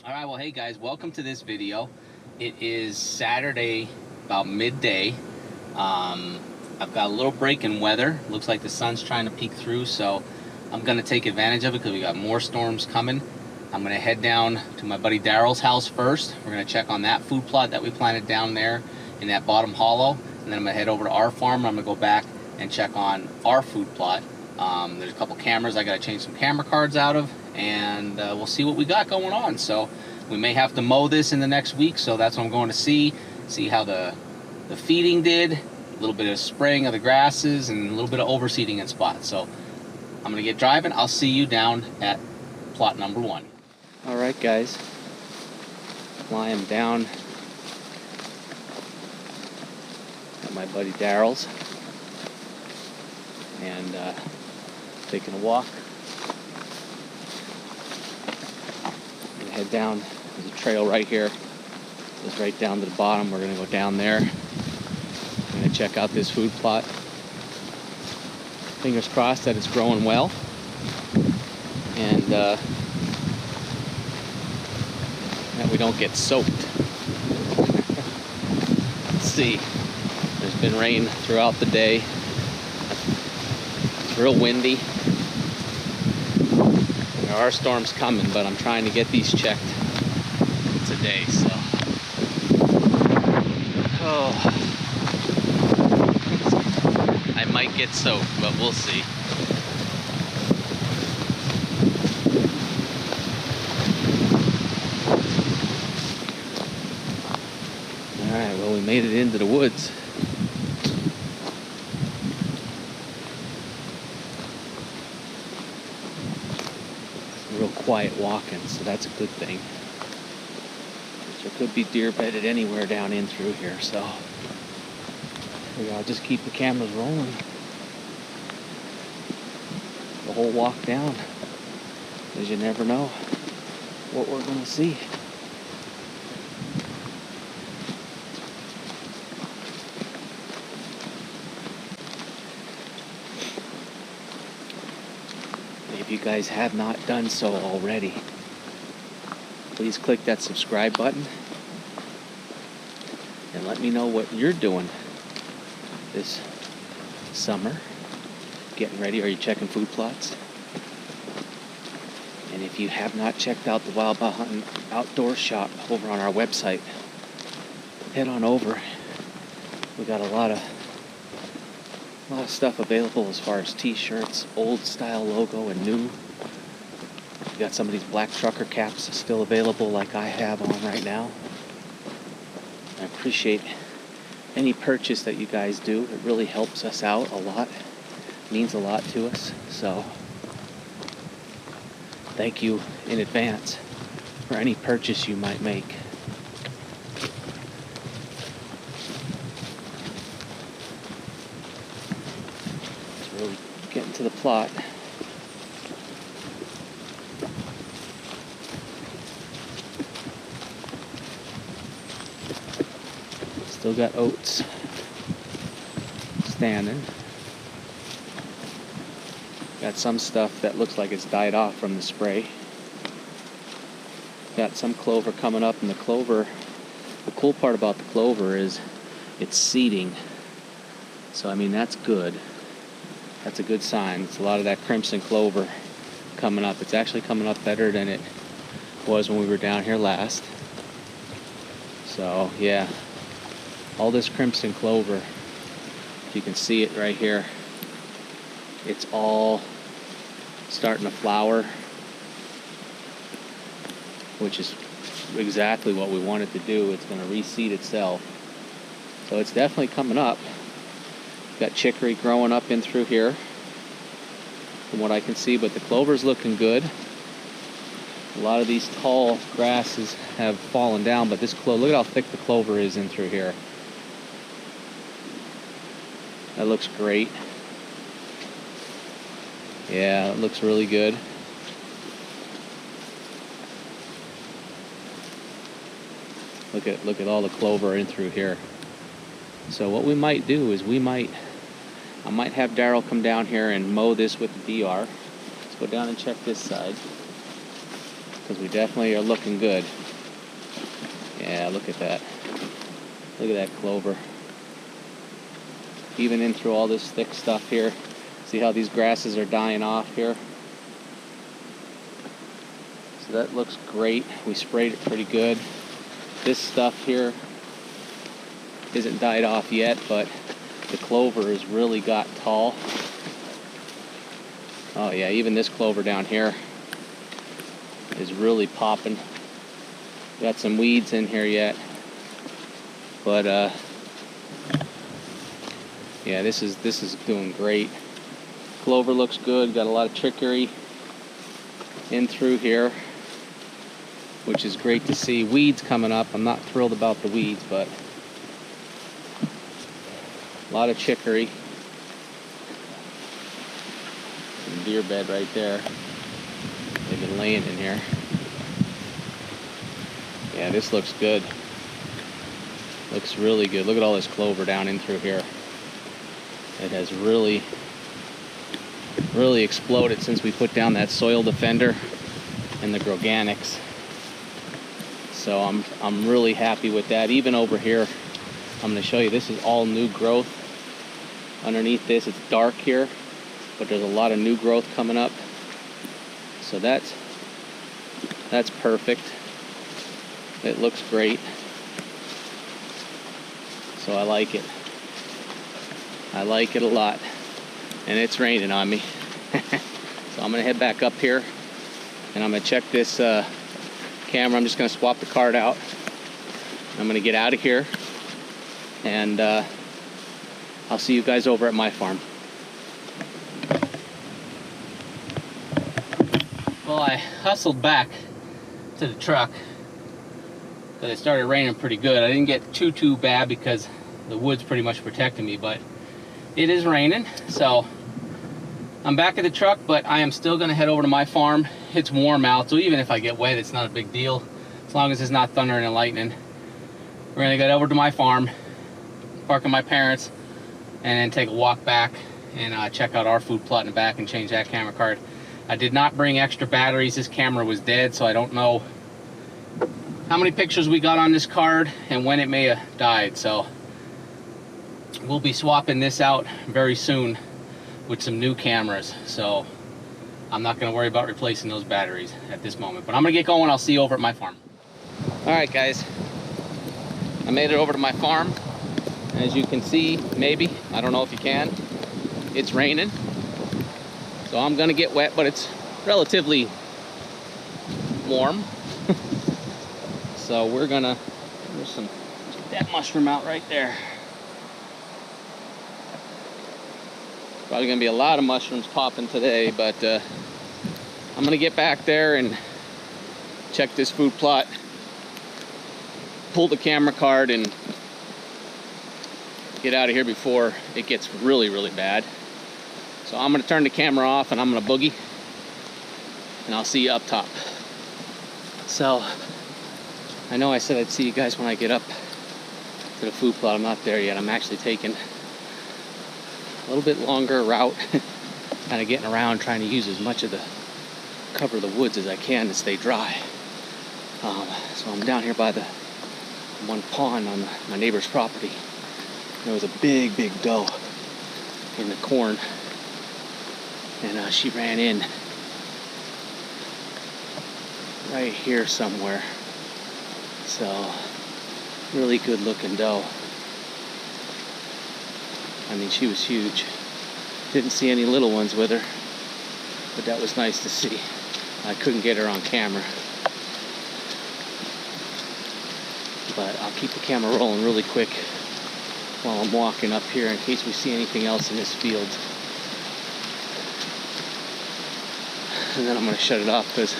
All right, well, hey guys, welcome to this video. It is Saturday, about midday. I've got a little break in weather. Looks like the sun's trying to peek through, so I'm gonna take advantage of it because we got more storms coming. I'm gonna head down to my buddy Daryl's house first. We're gonna check on that food plot that we planted down there in that bottom hollow, and then I'm gonna head over to our farm. I'm gonna go back and check on our food plot. There's a couple cameras I gotta change some camera cards out of, and we'll see what we got going on. So we may have to mow this in the next week, so that's what I'm going to see how the feeding did, a little bit of spraying of the grasses, and a little bit of overseeding in spots. So I'm gonna get driving. I'll see you down at plot number 1. All right, guys, flying down at my buddy Daryl's and taking a walk. I'm gonna head down. There's a trail right here. It goes right down to the bottom. We're gonna go down there. I'm gonna check out this food plot. Fingers crossed that it's growing well. And that we don't get soaked. Let's see. There's been rain throughout the day. It's real windy. There are storms coming, but I'm trying to get these checked today, so. Oh. I might get soaked, but we'll see. Alright, well, we made it into the woods. Real quiet walking, so that's a good thing. There could be deer bedded anywhere down in through here, so I'll just keep the cameras rolling the whole walk down, because you never know what we're going to see. If you guys have not done so already, please click that subscribe button and let me know what you're doing this summer. Getting ready? Are you checking food plots? And if you have not checked out the Bout Huntin outdoor shop over on our website, head on over. We got a lot of stuff available as far as t-shirts, old style logo and new. We got some of these black trucker caps still available, like I have on right now. I appreciate any purchase that you guys do. It really helps us out a lot. It means a lot to us. So thank you in advance for any purchase you might make. It's really getting to the plot. Still got oats standing. Got some stuff that looks like it's died off from the spray. Got some clover coming up, and the clover, the cool part about the clover is it's seeding. So I mean, that's good. That's a good sign. It's a lot of that crimson clover coming up. It's actually coming up better than it was when we were down here last. So yeah. All this crimson clover, you can see it right here, it's all starting to flower, which is exactly what we want it to do. It's going to reseed itself. So it's definitely coming up. Got chicory growing up in through here from what I can see, but the clover's looking good. A lot of these tall grasses have fallen down, but this clover, look at how thick the clover is in through here. That looks great. Yeah, it looks really good. Look at all the clover in through here. So what we might do is I might have Daryl come down here and mow this with the DR. Let's go down and check this side. because we definitely are looking good. Yeah, look at that. Look at that clover. Even in through all this thick stuff here. See how these grasses are dying off here? So that looks great. We sprayed it pretty good. This stuff here isn't died off yet, but the clover has really got tall. Oh yeah, even this clover down here is really popping. Got some weeds in here yet, but yeah, this is doing great. Clover looks good. Got a lot of trickery in through here, which is great to see. Weeds coming up. I'm not thrilled about the weeds, but a lot of chicory. Some deer bed right there. They've been laying in here. Yeah, this looks good. Looks really good. Look at all this clover down in through here. It has really exploded since we put down that Soil Defender and the Groganix. So I'm really happy with that. Even over here, I'm going to show you, this is all new growth. Underneath this, it's dark here, but there's a lot of new growth coming up. So that's perfect. It looks great. So I like it. I like it a lot. And it's raining on me. So I'm gonna head back up here and I'm gonna check this camera. I'm just gonna swap the card out. I'm gonna get out of here and I'll see you guys over at my farm. Well, I hustled back to the truck because it started raining pretty good. I didn't get too bad because the wood's pretty much protecting me, but it is raining, so I'm back at the truck, but I am still gonna head over to my farm. It's warm out, so even if I get wet, it's not a big deal, as long as it's not thundering and lightning. We're gonna get over to my farm, park at my parents', and then take a walk back and check out our food plot in the back and change that camera card. I did not bring extra batteries. This camera was dead, so I don't know how many pictures we got on this card and when it may have died. So we'll be swapping this out very soon with some new cameras. So I'm not gonna worry about replacing those batteries at this moment, but I'm gonna get going. I'll see you over at my farm. All right, guys, I made it over to my farm. As you can see, maybe, I don't know if you can, it's raining. So I'm gonna get wet, but it's relatively warm. So we're gonna, there's that mushroom out right there. Probably gonna be a lot of mushrooms popping today, but I'm gonna get back there and check this food plot, pull the camera card and get out of here before it gets really bad. So I'm gonna turn the camera off and I'm gonna boogie, and I'll see you up top. So I know I said I'd see you guys when I get up to the food plot. I'm not there yet. I'm actually taking a little bit longer route, kind of getting around, trying to use as much of the cover of the woods as I can to stay dry. So I'm down here by the one pond on my neighbor's property. There was a big doe in the corn, and she ran in right here somewhere. So really good looking doe. I mean, she was huge. Didn't see any little ones with her, but that was nice to see. I couldn't get her on camera, but I'll keep the camera rolling really quick while I'm walking up here in case we see anything else in this field. And then I'm going to shut it off because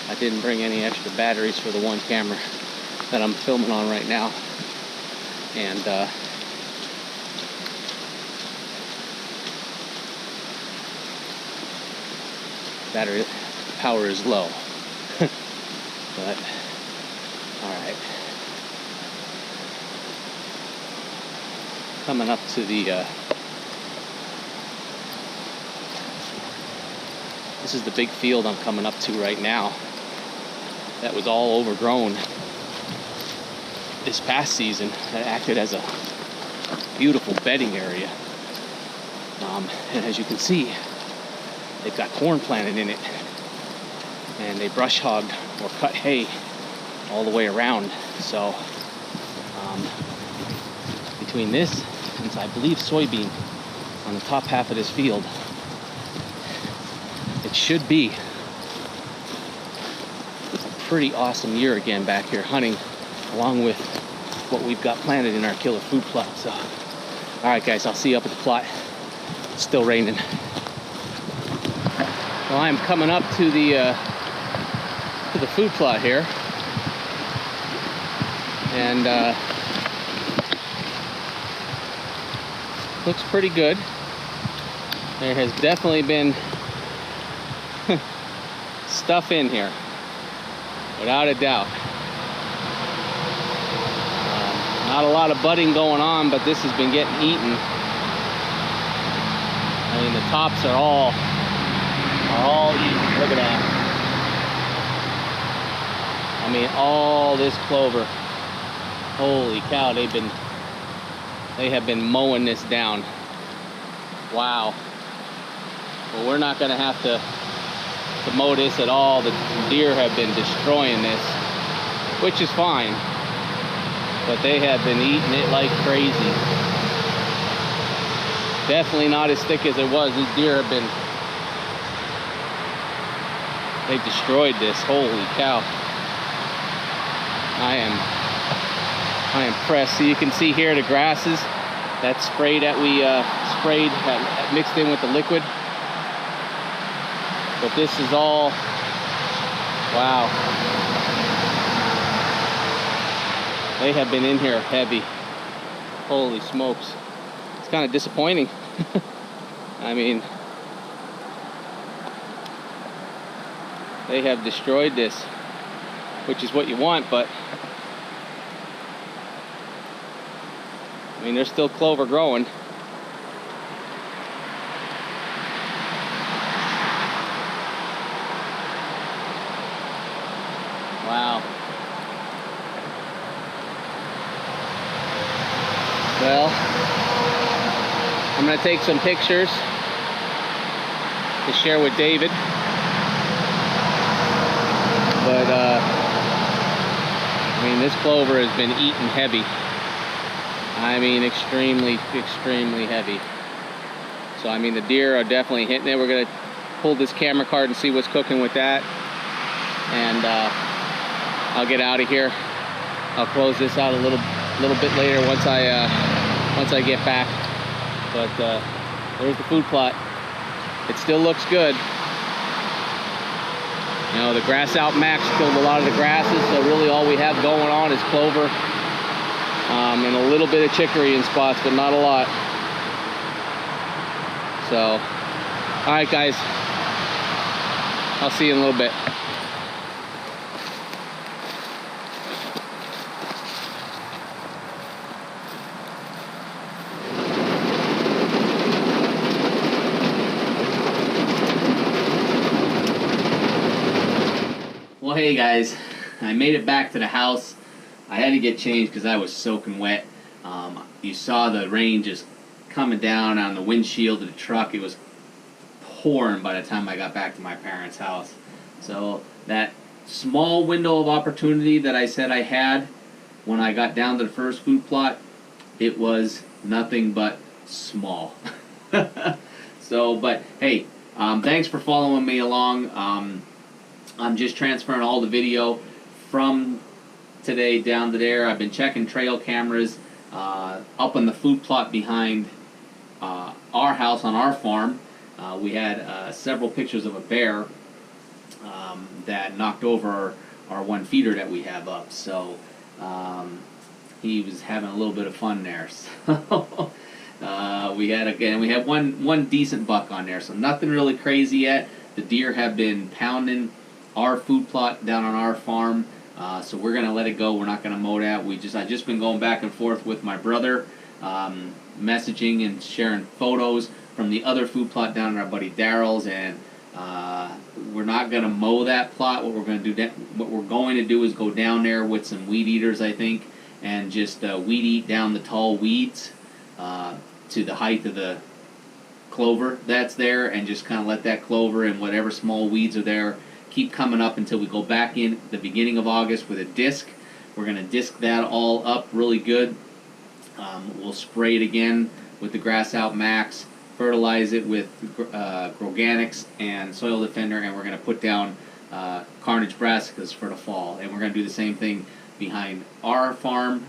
I didn't bring any extra batteries for the one camera that I'm filming on right now. And battery power is low. But alright. Coming up to the this is the big field I'm coming up to right now. that was all overgrown this past season that acted as a beautiful bedding area. And as you can see, they've got corn planted in it, and they brush hogged or cut hay all the way around. So between this and I believe soybean on the top half of this field, it should be a pretty awesome year again back here hunting, along with what we've got planted in our killer food plot. So, all right, guys, I'll see you up at the plot. It's still raining. Well, I'm coming up to the food plot here, and looks pretty good. There has definitely been stuff in here, without a doubt. Not a lot of budding going on, but this has been getting eaten. I mean, the tops are all eaten. Look at that. I mean, all this clover. Holy cow, they have been mowing this down. Wow. Well, we're not gonna have to mow this at all. The deer have been destroying this, which is fine, but they have been eating it like crazy. Definitely not as thick as it was. These deer have been, they've destroyed this. Holy cow. I am impressed. So you can see here the grasses, that spray that we sprayed, mixed in with the liquid. But this is all, wow. They have been in here heavy. Holy smokes. It's kind of disappointing. I mean, they have destroyed this, which is what you want, but I mean, there's still clover growing. Wow. Well, I'm going to take some pictures to share with David. But, I mean, this clover has been eaten heavy. I mean, extremely, extremely heavy. So, I mean, the deer are definitely hitting it. We're going to pull this camera card and see what's cooking with that. And I'll get out of here. I'll close this out a little bit later once I get back. But there's the food plot. It still looks good. You know, the grass out max killed a lot of the grasses, so really all we have going on is clover and a little bit of chicory in spots, but not a lot. So, all right, guys. I'll see you in a little bit. Well, hey guys, I made it back to the house. I had to get changed because I was soaking wet. You saw the rain just coming down on the windshield of the truck. It was pouring by the time I got back to my parents' house. So that small window of opportunity that I said I had when I got down to the first food plot, it was nothing but small. So, but hey, thanks for following me along. I'm just transferring all the video from today down to there. I've been checking trail cameras up on the food plot behind our house on our farm. We had several pictures of a bear that knocked over our one feeder that we have up. So he was having a little bit of fun there. So we had one decent buck on there. So nothing really crazy yet. The deer have been pounding our food plot down on our farm, so we're gonna let it go. We're not gonna mow that. I just been going back and forth with my brother, messaging and sharing photos from the other food plot down at our buddy Daryl's, and We're not going to mow that plot. What we're going to do is go down there with some weed eaters, I think, and just weed eat down the tall weeds to the height of the clover that's there, and just kind of let that clover and whatever small weeds are there keep coming up until we go back in the beginning of August with a disc. We're going to disc that all up really good. We'll spray it again with the Grass Out Max, fertilize it with Groganix and Soil Defender, and we're going to put down Carnage Brassicas for the fall. And we're going to do the same thing behind our farm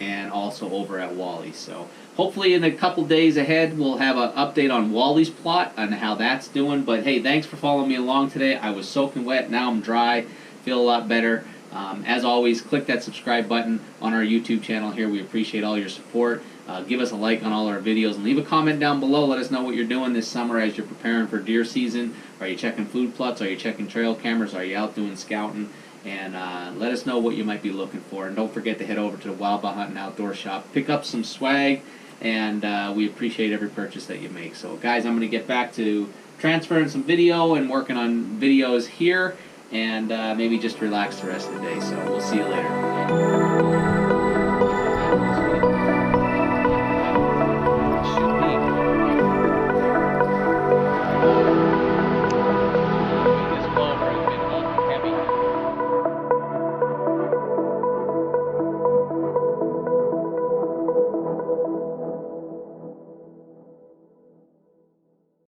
and also over at Wally's. So hopefully in a couple days ahead we'll have an update on Wally's plot and how that's doing. But hey, thanks for following me along today. I was soaking wet, now I'm dry, feel a lot better. As always, click that subscribe button on our YouTube channel here. We appreciate all your support. Give us a like on all our videos and leave a comment down below. Let us know what you're doing this summer as you're preparing for deer season. Are you checking food plots? Are you checking trail cameras? Are you out doing scouting? And let us know what you might be looking for. And don't forget to head over to the Bout Huntin Outdoor Shop. Pick up some swag, and we appreciate every purchase that you make. So guys, I'm going to get back to transferring some video and working on videos here, and maybe just relax the rest of the day. So we'll see you later.